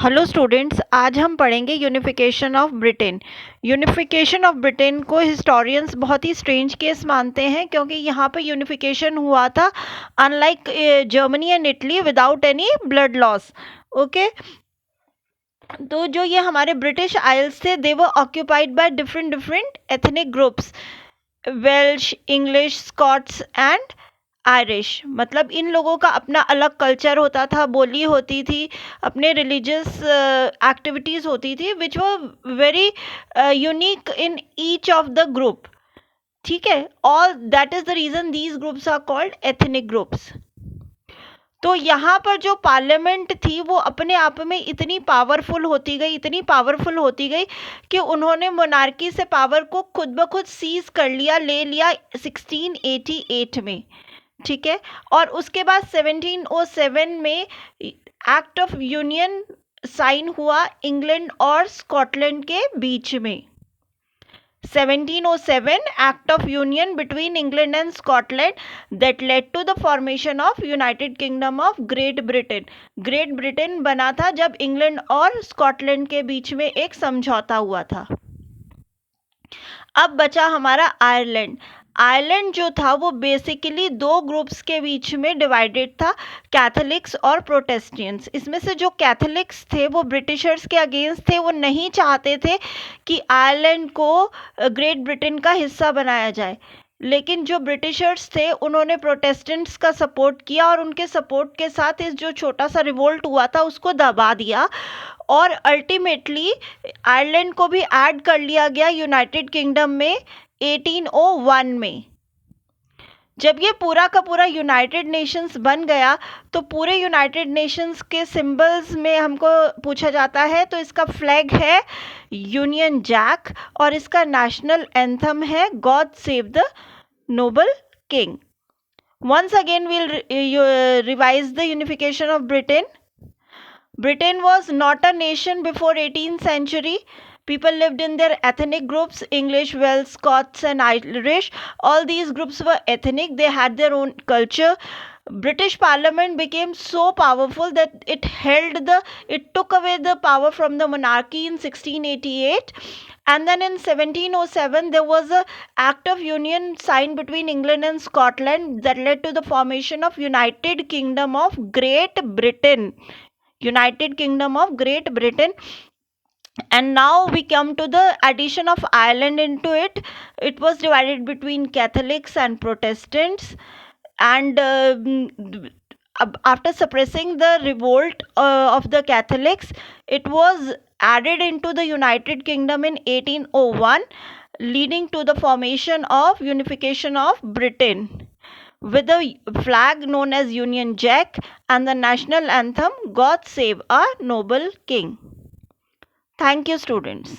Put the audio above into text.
Hello students, आज हम पढ़ेंगे unification of Britain. Unification of Britain को हिस्टोरियंस बहुत ही स्ट्रेंज केस मानते हैं, क्योंकि यहाँ पे यूनिफिकेशन हुआ था unlike Germany and Italy without any blood loss. Okay, तो जो ये हमारे ब्रिटिश आइल्स थे, they were occupied by different different ethnic groups, Welsh, English, Scots and Irish. मतलब इन लोगों का अपना अलग कल्चर होता था, बोली होती थी, अपने रिलीजियस एक्टिविटीज़ होती थी, which were very unique in each of the group. ठीक है, all that is the reason these groups are called ethnic groups. तो यहाँ पर जो पार्लियामेंट थी वो अपने आप में इतनी पावरफुल होती गई, इतनी पावरफुल होती गई कि उन्होंने मोनार्की से पावर को खुद ब खुद सीज कर लिया, ले लिया 1688 में। ठीक है, और उसके बाद 1707 में एक्ट ऑफ यूनियन साइन हुआ इंग्लैंड और स्कॉटलैंड के बीच में। 1707 Act of Union between England and Scotland that led to the formation of United Kingdom of Great Britain. Great Britain बना था जब इंग्लैंड और स्कॉटलैंड के बीच में एक समझौता हुआ था। अब बचा हमारा आयरलैंड। आयरलैंड जो था वो बेसिकली दो ग्रुप्स के बीच में डिवाइडेड था, कैथोलिक्स और प्रोटेस्टेंट्स। इसमें से जो कैथोलिक्स थे वो ब्रिटिशर्स के अगेंस्ट थे, वो नहीं चाहते थे कि आयरलैंड को ग्रेट ब्रिटेन का हिस्सा बनाया जाए। लेकिन जो ब्रिटिशर्स थे उन्होंने प्रोटेस्टेंट्स का सपोर्ट किया और उनके सपोर्ट के साथ इस जो छोटा सा रिवोल्ट हुआ था उसको दबा दिया, और अल्टीमेटली आयरलैंड को भी ऐड कर लिया गया यूनाइटेड किंगडम में 1801 में। जब ये पूरा का पूरा यूनाइटेड नेशंस बन गया तो पूरे यूनाइटेड नेशंस के सिंबल्स में हमको पूछा जाता है, तो इसका फ्लैग है यूनियन जैक और इसका नेशनल एंथम है God save the Nobel king. Once again we'll revise the unification of Britain. Britain was not a nation before 18th century. People lived in their ethnic groups, English, Welsh, Scots and Irish. All these groups were ethnic. They had their own culture. British Parliament became so powerful that it took away the power from the monarchy in 1688. And then in 1707 there was a act of union signed between England and Scotland that led to the formation of United Kingdom of Great Britain. United Kingdom of Great Britain. And now we come to the addition of Ireland into it. It was divided between Catholics and Protestants, and after suppressing the revolt of the Catholics, it was added into the United Kingdom in 1801, leading to the formation of unification of Britain with a flag known as Union Jack and the national anthem God Save Our Noble King. Thank you, students.